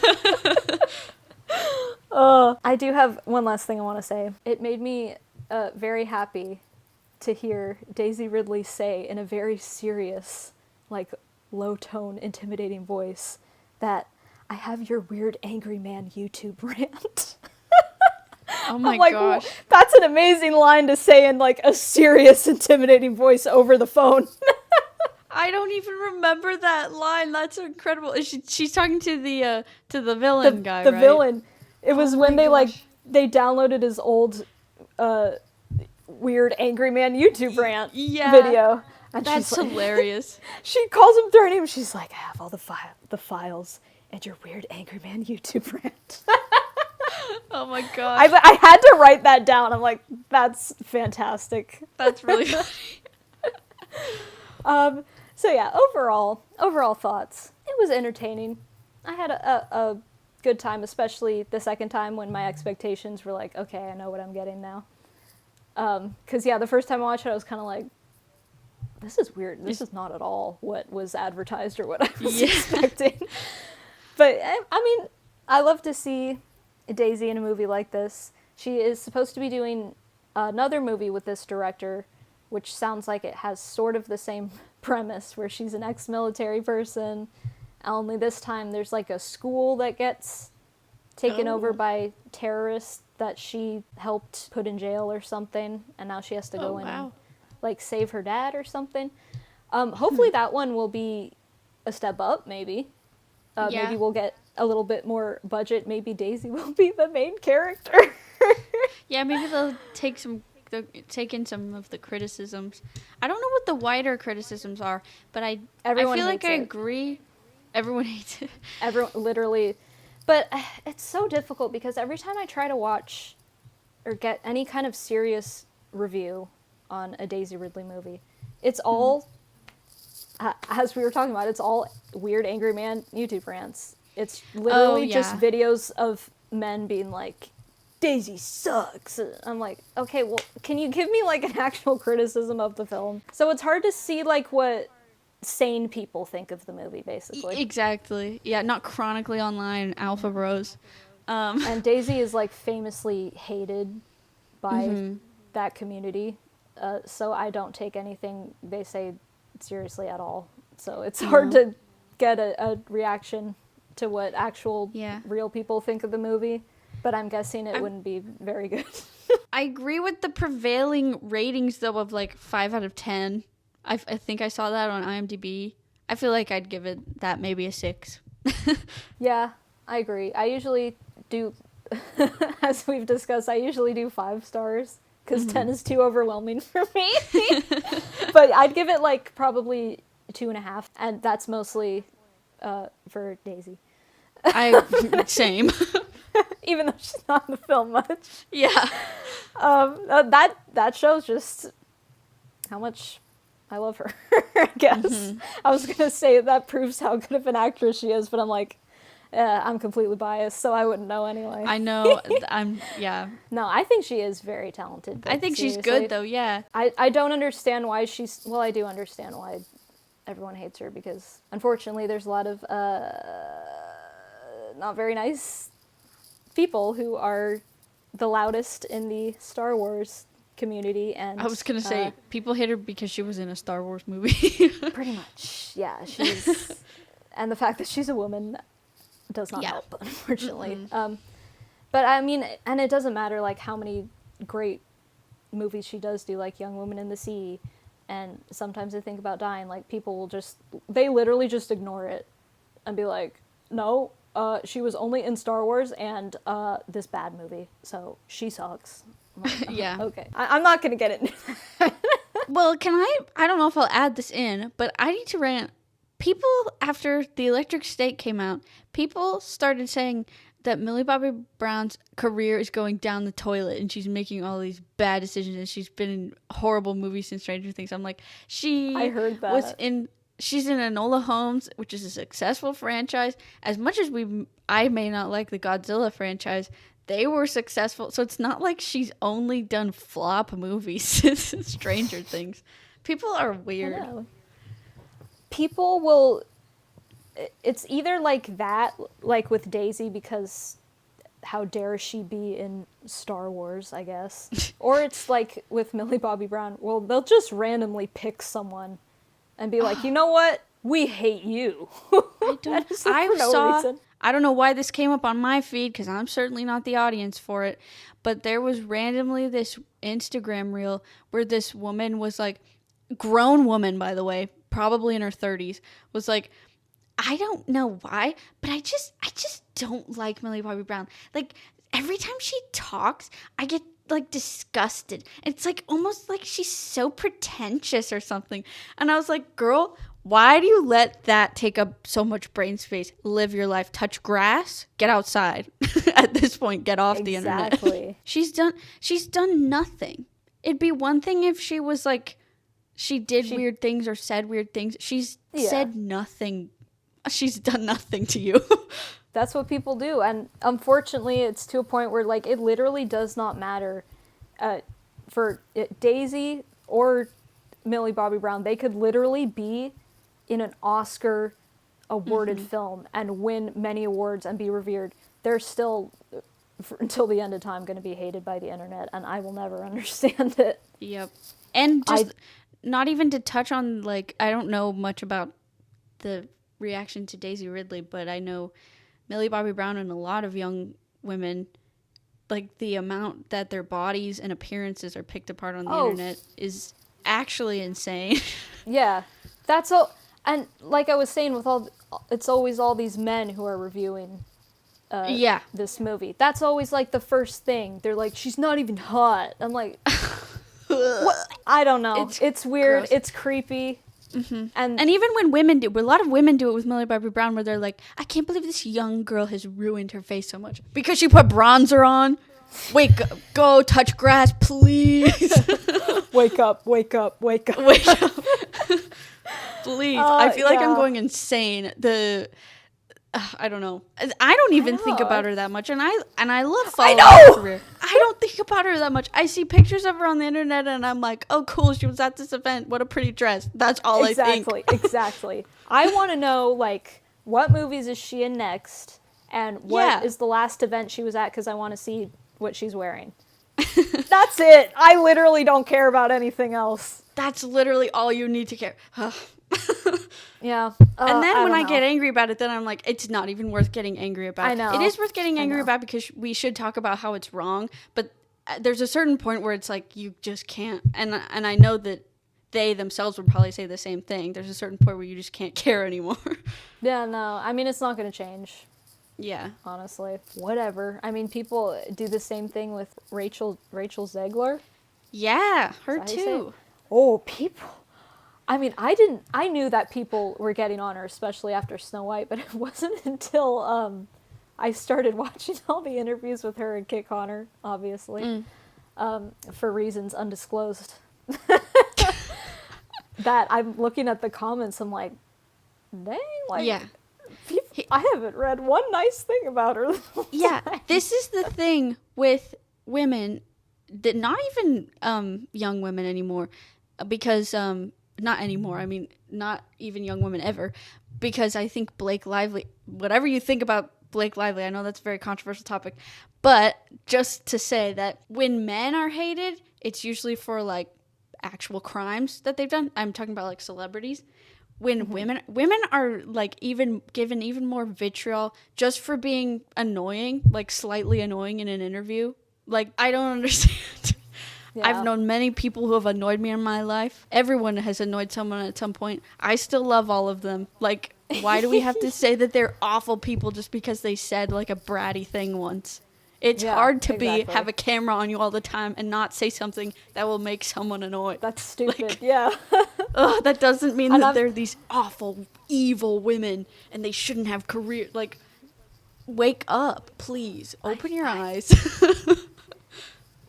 I do have one last thing I want to say. It made me very happy to hear Daisy Ridley say in a very serious, low-tone, intimidating voice that I have your weird angry man YouTube rant. Oh my gosh. That's an amazing line to say in a serious, intimidating voice over the phone. I don't even remember that line. That's incredible. She's talking to the villain guy, the right? The villain. It was when they they downloaded his old weird angry man YouTube rant video. And that's hilarious. She calls him their name. She's like, I have all the files and your weird angry man YouTube rant. Oh my god. I had to write that down. I'm like, that's fantastic. That's really funny. So yeah, overall thoughts. It was entertaining. I had a good time, especially the second time when my expectations were okay, I know what I'm getting now. Because the first time I watched it, I was kind of this is weird. This is not at all what was advertised or what I was expecting. But I love to see Daisy in a movie like this. She is supposed to be doing another movie with this director, which sounds like it has sort of the same premise, where she's an ex-military person, only this time there's like a school that gets taken over by terrorists that she helped put in jail or something, and now she has to go in and like save her dad or something. Hopefully that one will be a step up, maybe. Maybe we'll get a little bit more budget. Maybe Daisy will be the main character. Yeah, maybe they'll take in some of the criticisms. I don't know what the wider criticisms are, but I feel like I agree. Everyone hates it. Everyone, literally. But it's so difficult because every time I try to watch or get any kind of serious review on a Daisy Ridley movie, it's all, as we were talking about, it's all weird angry man YouTube rants. It's literally just videos of men being like, Daisy sucks. I'm like, okay, well, can you give me like an actual criticism of the film? So it's hard to see like what sane people think of the movie, basically. Exactly. Yeah, not chronically online alpha bros. And Daisy is like famously hated by that community, so I don't take anything they say seriously at all. So it's hard to get a reaction to what actual real people think of the movie, but I'm guessing it wouldn't be very good. I agree with the prevailing ratings, though, of like 5 out of 10. I think I saw that on IMDb. I feel like I'd give it that maybe a 6. Yeah, I agree. I usually do, as we've discussed, I usually do 5 stars because 10 is too overwhelming for me. But I'd give it like probably 2.5, and that's mostly for Daisy. Same. Even though she's not in the film much. Yeah. That shows just how much I love her, I guess. I was going to say that proves how good of an actress she is, but I'm like, I'm completely biased, so I wouldn't know anyway. I know. No, I think she is very talented. I think she's good, though, yeah. I don't understand why I do understand why everyone hates her, because unfortunately there's a lot of not very nice people who are the loudest in the Star Wars community, and I was gonna say people hate her because she was in a Star Wars movie. Pretty much, yeah. She's and the fact that she's a woman does not help, unfortunately. But I mean, and it doesn't matter like how many great movies she does do, like Young Woman in the Sea, and Sometimes I Think About Dying. Like people will they literally just ignore it and be like, no. She was only in Star Wars and this bad movie, so she sucks. Like, yeah. Okay. I'm not going to get it. Well, I don't know if I'll add this in, but I need to rant. People, after The Electric State came out, people started saying that Millie Bobby Brown's career is going down the toilet and she's making all these bad decisions and she's been in horrible movies since Stranger Things. I'm like, I heard that. She's in Enola Holmes, which is a successful franchise. As much as I may not like the Godzilla franchise, they were successful. So it's not like she's only done flop movies since Stranger Things. People are weird. I know. People will... It's either like that, like with Daisy, because how dare she be in Star Wars, I guess. Or it's like with Millie Bobby Brown. Well, they'll just randomly pick someone and be like, you know what? We hate you. I don't know why this came up on my feed, because I'm certainly not the audience for it, but there was randomly this Instagram reel where this woman was like, grown woman, by the way, probably in her 30s, was like, I don't know why, but I just don't like Millie Bobby Brown. Like, every time she talks, I get like disgusted. It's like almost like she's so pretentious or something. And I was like, girl, why do you let that take up so much brain space? Live your life, touch grass, get outside. At this point, get off the internet. Exactly. She's done nothing. It'd be one thing if she was like, she did weird things or said weird things. She's said nothing. She's done nothing to you. That's what people do, and unfortunately it's to a point where like it literally does not matter for Daisy or Millie Bobby Brown. They could literally be in an Oscar awarded film and win many awards and be revered. They're still until the end of time going to be hated by the internet, and I will never understand it. Yep. And just not even to touch on, like, I don't know much about the reaction to Daisy Ridley, but I know Millie Bobby Brown and a lot of young women, like, the amount that their bodies and appearances are picked apart on the internet is actually insane. Yeah. That's all. And like I was saying, it's always all these men who are reviewing this movie. That's always like the first thing. They're like, she's not even hot. I'm like, what? I don't know. It's weird. Gross. It's creepy. Mm-hmm. And even when women do, a lot of women do it with Millie Bobby Brown, where they're like, I can't believe this young girl has ruined her face so much because she put bronzer on. Wake up, go touch grass, please. Wake up, wake up, wake up. Wake up. Please. I feel like I'm going insane. I don't know. I don't even think about her that much, and I love following her career. I don't think about her that much. I see pictures of her on the internet, and I'm like, oh, cool, she was at this event. What a pretty dress. That's all I think. Exactly. I want to know, like, what movies is she in next, and what is the last event she was at, because I want to see what she's wearing. That's it. I literally don't care about anything else. That's literally all you need to care. Yeah. And then when I get angry about it, then I'm like, it's not even worth getting angry about. I know. It is worth getting angry about because we should talk about how it's wrong. But there's a certain point where it's like, you just can't. And I know that they themselves would probably say the same thing. There's a certain point where you just can't care anymore. Yeah, no. I mean, it's not going to change. Yeah. Honestly. Whatever. I mean, people do the same thing with Rachel Zegler. Yeah, her too. Oh, people. I mean, I knew that people were getting on her, especially after Snow White, but it wasn't until I started watching all the interviews with her and Kit Connor, obviously, for reasons undisclosed, that I'm looking at the comments, I'm like, dang, like, I haven't read one nice thing about her. Yeah, this is the thing with women, that not even young women anymore, because... not anymore. I mean, not even young women ever. Because I think Blake Lively, whatever you think about Blake Lively, I know that's a very controversial topic, but just to say that when men are hated, it's usually for, like, actual crimes that they've done. I'm talking about, like, celebrities. When women are, like, even given even more vitriol just for being annoying, like, slightly annoying in an interview. Like, I don't understand. Yeah. I've known many people who have annoyed me in my life. Everyone has annoyed someone at some point. I still love all of them. Like, why do we have to say that they're awful people just because they said, like, a bratty thing once? It's hard to have a camera on you all the time and not say something that will make someone annoyed. That's stupid. Like, yeah. That doesn't mean that they're these awful, evil women and they shouldn't have career. Like, wake up, please. Open your eyes.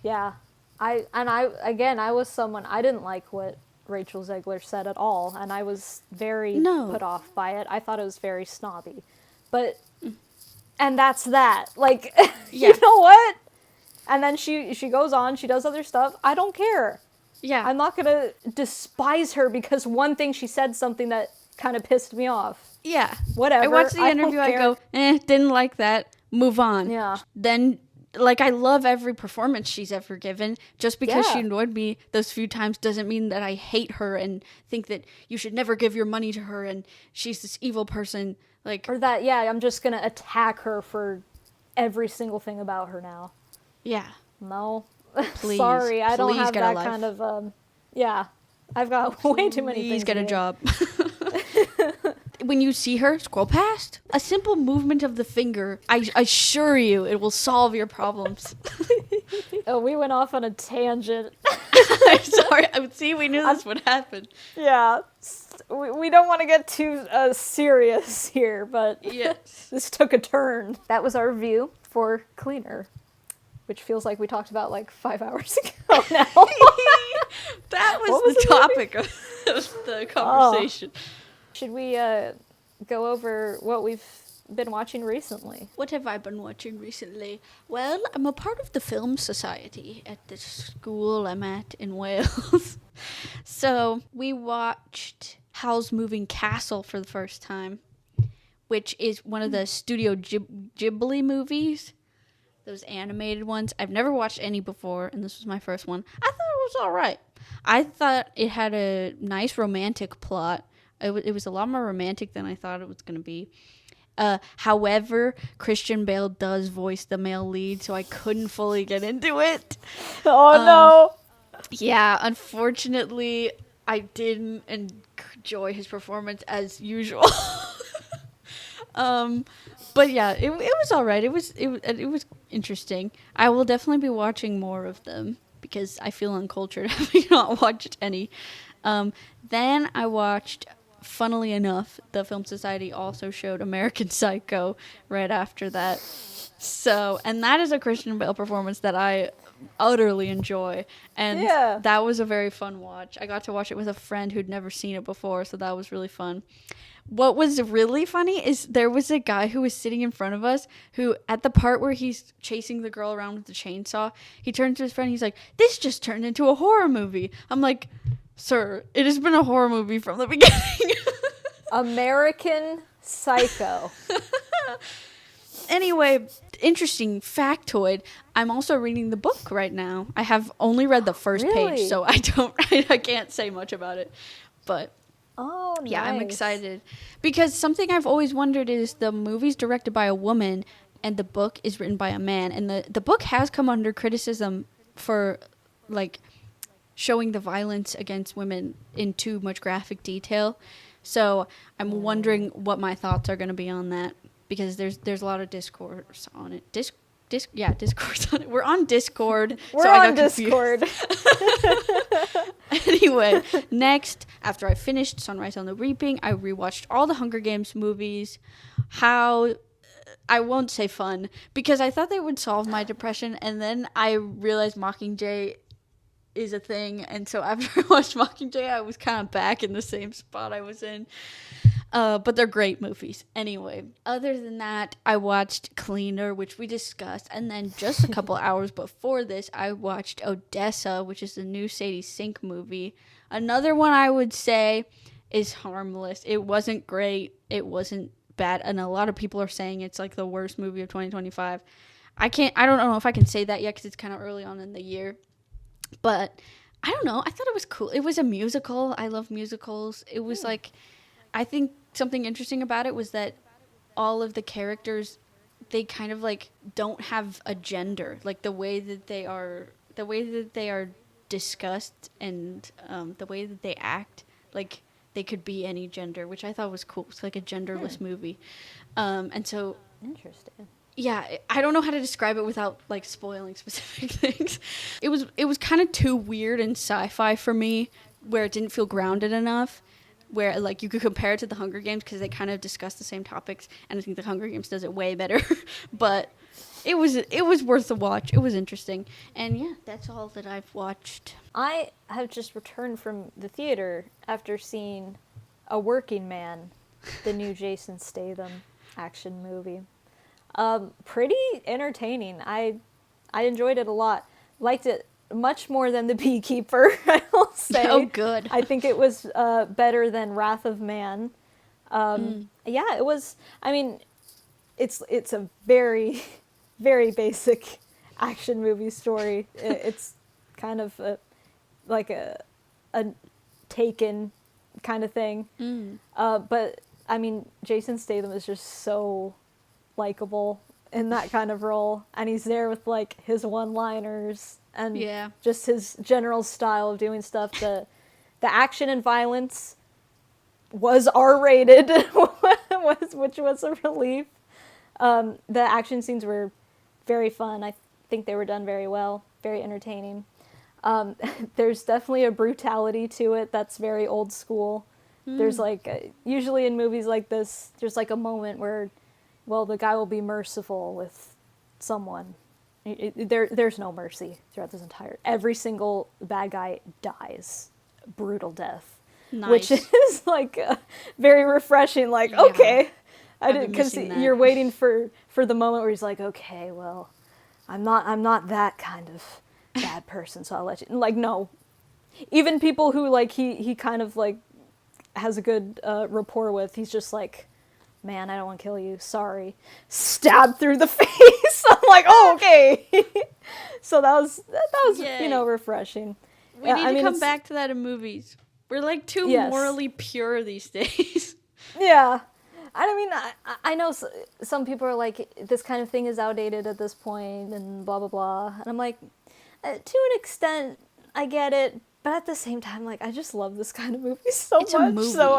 Yeah. I was someone, I didn't like what Rachel Zegler said at all, and I was very put off by it. I thought it was very snobby. But, and that's that. Like, you know what? And then she goes on, she does other stuff. I don't care. Yeah. I'm not going to despise her because one thing she said something that kind of pissed me off. Yeah. Whatever. I watched the interview, I go, didn't like that. Move on. Yeah. Then... like, I love every performance she's ever given. Just because she annoyed me those few times doesn't mean that I hate her and think that you should never give your money to her and she's this evil person. Like, or that, I'm just going to attack her for every single thing about her now. Yeah. No. Please. Sorry, I don't have that life. kind of, I've got way too many things. Please get a job. When you see her, scroll past. A simple movement of the finger, I assure you, it will solve your problems. Oh, we went off on a tangent. I'm sorry. See, we knew this would happen. Yeah. We don't want to get too serious here, but this took a turn. That was our review for Cleaner, which feels like we talked about like 5 hours ago now. That was the topic of the conversation. Should we go over what we've been watching recently? What have I been watching recently? Well, I'm a part of the Film Society at the school I'm at in Wales. So we watched Howl's Moving Castle for the first time, which is one of the Studio Ghibli movies. those animated ones. I've never watched any before, and this was my first one. I thought it was all right. I thought it had a nice romantic plot. It was a lot more romantic than I thought it was going to be. However, Christian Bale does voice the male lead, so I couldn't fully get into it. Oh no! Yeah, unfortunately, I didn't enjoy his performance as usual. But yeah, it was all right. It was interesting. I will definitely be watching more of them because I feel uncultured having not watched any. Then I watched, funnily enough, the Film Society also showed American Psycho right after that. So, and that is a Christian Bale performance that I utterly enjoy. And that was a very fun watch. I got to watch it with a friend who'd never seen it before, so that was really fun. What was really funny is there was a guy who was sitting in front of us who, at the part where he's chasing the girl around with the chainsaw, he turns to his friend and he's like, "This just turned into a horror movie." I'm like, "Sir, it has been a horror movie from the beginning." American Psycho. Anyway, interesting factoid. I'm also reading the book right now. I have only read the first page, so I can't say much about it. But oh, yeah, nice. I'm excited because something I've always wondered is the movie's directed by a woman and the book is written by a man, and the book has come under criticism for like showing the violence against women in too much graphic detail. So I'm wondering what my thoughts are going to be on that, because there's a lot of discourse on it. Discourse on it. We're on Discord. We're on Discord. Anyway, next, after I finished Sunrise on the Reaping, I rewatched all the Hunger Games movies. I won't say fun, because I thought they would solve my depression, and then I realized Mockingjay is a thing, and so after I watched Mockingjay, I was kind of back in the same spot I was in. But they're great movies. Anyway, other than that, I watched Cleaner, which we discussed, and then just a couple hours before this, I watched Odessa, which is the new Sadie Sink movie. Another one I would say is harmless. It wasn't great. It wasn't bad, and a lot of people are saying it's like the worst movie of 2025. I don't know if I can say that yet because it's kind of early on in the year. But I don't know. I thought it was cool. It was a musical. I love musicals. It was like, I think something interesting about it was that all of the characters, they kind of like don't have a gender. Like the way that they are discussed and the way that they act, like they could be any gender, which I thought was cool. It's like a genderless movie. And so interesting. Yeah, I don't know how to describe it without like spoiling specific things. It was kind of too weird and sci-fi for me, where it didn't feel grounded enough. Where like you could compare it to the Hunger Games because they kind of discuss the same topics, and I think the Hunger Games does it way better. But it was worth the watch. It was interesting, and yeah, that's all that I've watched. I have just returned from the theater after seeing A Working Man, the new Jason Statham action movie. Pretty entertaining. I enjoyed it a lot. Liked it much more than The Beekeeper, I will say. Oh, good. I think it was better than Wrath of Man. Yeah, it was. I mean, it's a very, very basic action movie story. It's kind of like a Taken kind of thing. But I mean, Jason Statham is just so likable in that kind of role, and he's there with like his one-liners and just his general style of doing stuff. The action and violence was R-rated, which was a relief. The action scenes were very fun. I think they were done very well, very entertaining. There's definitely a brutality to it that's very old school. There's like usually in movies like this, there's like a moment where, well, the guy will be merciful with someone. There's no mercy throughout this entire. Every single bad guy dies, brutal death, which is like very refreshing. Like okay, I didn't, because you're waiting for the moment where he's like, okay, well, I'm not that kind of bad person, so I'll let you. Like no, even people who like he kind of like has a good rapport with, he's just like, man, I don't want to kill you. Sorry. Stab through the face. I'm like, oh, okay. So that was Yay. refreshing. We need to come it's- back to that in movies. We're like too Yes. morally pure these days. Yeah. I mean, I know some people are like, this kind of thing is outdated at this point, and blah, blah, blah. And I'm like, to an extent, I get it. But at the same time, like, I just love this kind of movie so It's a much. movie. So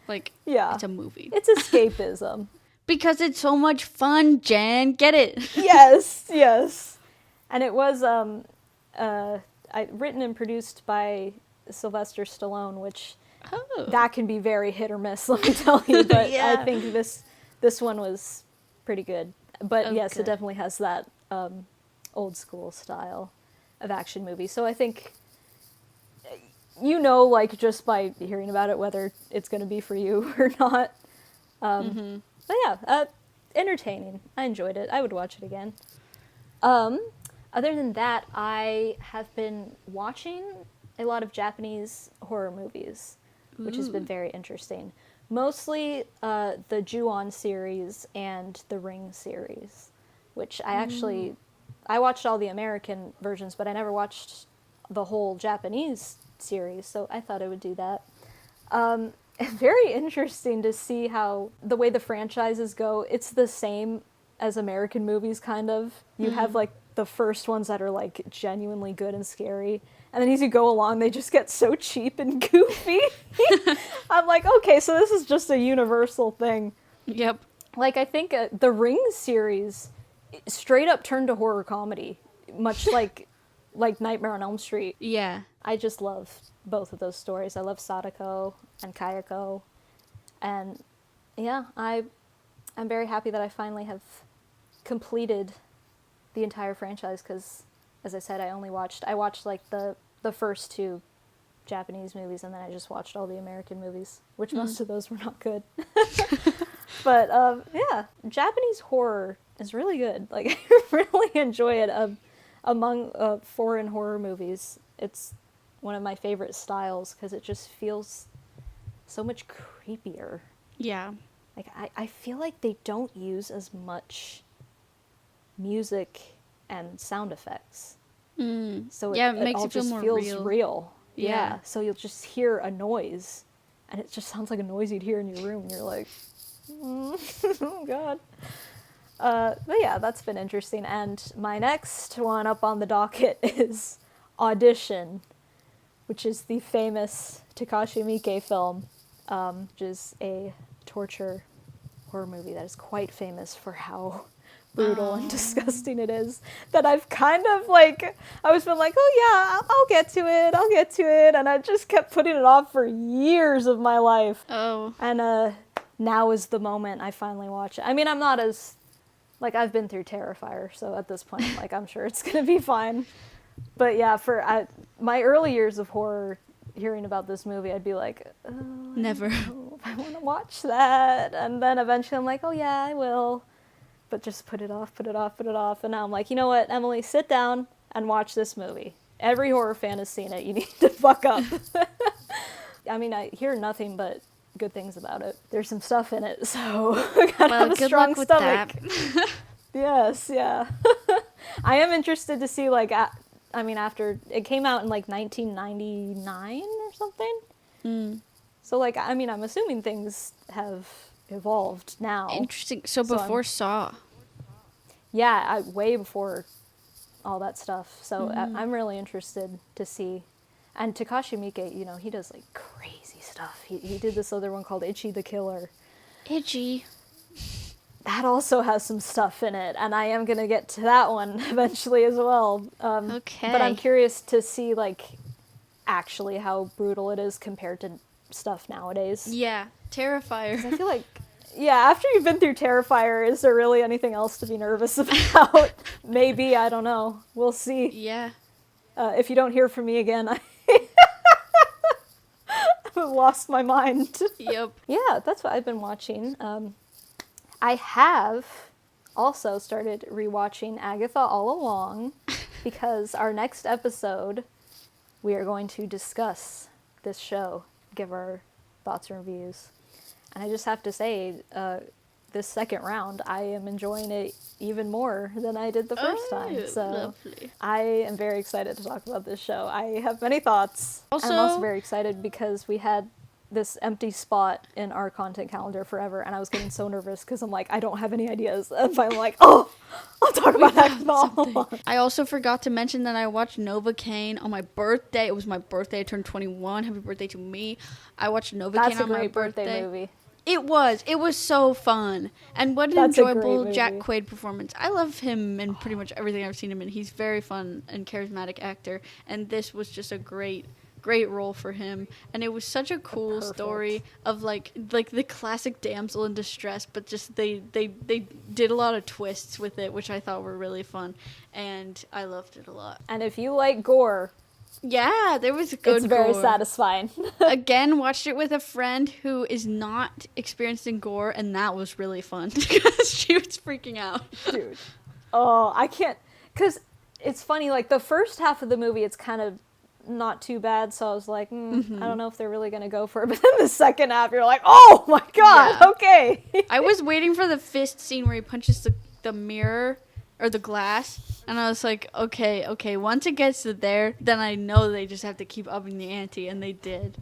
Like, yeah. it's a movie. It's escapism. Because it's so much fun, Jan. Get it? Yes, yes. And it was written and produced by Sylvester Stallone, which Oh. that can be very hit or miss, let me tell you. But Yeah. I think this one was pretty good. But yes, Okay. it definitely has that old school style of action movie. So I think, like, just by hearing about it, whether it's going to be for you or not. But yeah, entertaining. I enjoyed it. I would watch it again. Other than that, I have been watching a lot of Japanese horror movies, which has been very interesting. Mostly the Ju-on series and the Ring series, which I watched all the American versions, but I never watched the whole Japanese series, so I thought I would do that. Very interesting to see how the way the franchises go, it's the same as American movies, kind of. You have, like, the first ones that are, like, genuinely good and scary, and then as you go along, they just get so cheap and goofy. I'm like, okay, so this is just a universal thing. Yep. Like, I think the Ring series straight up turned to horror comedy, much like Nightmare on Elm Street. Yeah. I just love both of those stories. I love Sadako and Kayako. And yeah, I'm very happy that I finally have completed the entire franchise because, as I said, I watched like the first two Japanese movies, and then I just watched all the American movies, which most of those were not good. But yeah, Japanese horror is really good. Like, I really enjoy it. Among foreign horror movies, it's one of my favorite styles because it just feels so much creepier. Yeah. Like, I feel like they don't use as much music and sound effects. So Yeah, it it makes all it feel just more feels real. Yeah. Yeah. So you'll just hear a noise, and it just sounds like a noise you'd hear in your room, and you're like, oh, God. But yeah, that's been interesting. And my next one up on the docket is Audition, which is the famous Takashi Miike film, which is a torture horror movie that is quite famous for how brutal and disgusting it is. That I've kind of like, I was been like, oh yeah, I'll get to it, and I just kept putting it off for years of my life. Oh. And now is the moment I finally watch it. I mean, I'm not as, like, I've been through Terrifier, so at this point, like, I'm sure it's gonna be fine. But yeah, for my early years of horror, hearing about this movie, I'd be like, oh, Never. I don't know if I want to watch that. And then eventually I'm like, oh yeah, I will. But just put it off. And now I'm like, you know what, Emily, sit down and watch this movie. Every horror fan has seen it. You need to fuck up. I mean, I hear nothing but good things about it. There's some stuff in it, so I gotta have a good strong luck with stomach. that. Yes, yeah. I am interested to see, like, I mean, after it came out in like 1999 or something. So, like, I mean, I'm assuming things have evolved now. Interesting. So So before Saw. Yeah, way before all that stuff. So I'm really interested to see. And Takashi Miike, you know, he does like crazy stuff. He did this other one called Itchy the Killer. Itchy. That also has some stuff in it, and I am going to get to that one eventually as well. Okay. But I'm curious to see, like, actually how brutal it is compared to stuff nowadays. Yeah. Terrifier. I feel like, yeah, after you've been through Terrifier, is there really anything else to be nervous about? Maybe, I don't know. We'll see. Yeah. If you don't hear from me again, I've lost my mind. Yep. Yeah, that's what I've been watching. I have also started rewatching Agatha All Along because our next episode, we are going to discuss this show, give our thoughts and reviews. And I just have to say, this second round, I am enjoying it even more than I did the first time. So lovely. I am very excited to talk about this show. I have many thoughts. Also, and I'm also very excited because we had this empty spot in our content calendar forever, and I was getting so nervous because I'm like, I don't have any ideas. And finally, like, oh, I'll talk about that. I also forgot to mention that I watched Novocaine on my birthday. It was my birthday. I turned 21. Happy birthday to me. I watched Novocaine That's a on my great birthday birthday. movie. It was so fun. And what an That's a great enjoyable movie. Jack Quaid performance. I love him in pretty much everything I've seen him in. He's very fun and charismatic actor. And this was just a great role for him. And it was such a cool story of like the classic damsel in distress, but just they did a lot of twists with it, which I thought were really fun. And I loved it a lot. And if you like gore, yeah, there was good it's very gore. satisfying. Again, watched it with a friend who is not experienced in gore, and that was really fun because she was freaking out. Dude. Oh, I can't, because it's funny, like the first half of the movie, it's kind of not too bad, so I was like, I don't know if they're really going to go for it, but then the second half, you're like, oh my god, Yeah. okay. I was waiting for the fist scene where he punches the mirror or the glass, and I was like, okay, once it gets to there, then I know they just have to keep upping the ante, and they did.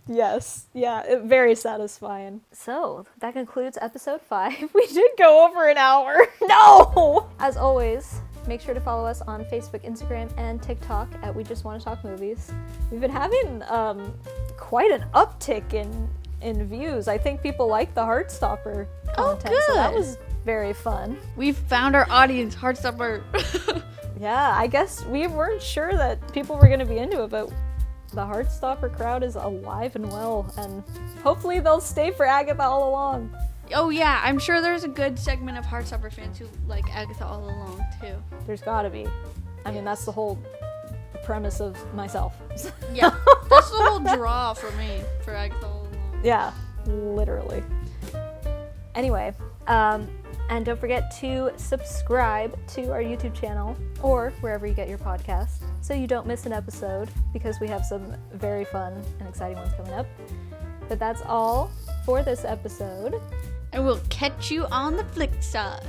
Yes, yeah, very satisfying. So, that concludes episode 5. We did go over an hour. No! As always, make sure to follow us on Facebook, Instagram, and TikTok at We Just Want to Talk Movies. We've been having quite an uptick in views. I think people like the Heartstopper content, so that good. was very fun. We've found our audience, Heartstopper. Yeah, I guess we weren't sure that people were going to be into it, but the Heartstopper crowd is alive and well, and hopefully they'll stay for Agatha all along. Oh yeah, I'm sure there's a good segment of Heartstopper fans who like Agatha all along too. There's gotta be. I mean, that's the whole premise of myself. Yeah, that's the whole draw for me for Agatha all along. Yeah, literally. Anyway, and don't forget to subscribe to our YouTube channel or wherever you get your podcast so you don't miss an episode, because we have some very fun and exciting ones coming up. But that's all for this episode. And we'll catch you on the flick side.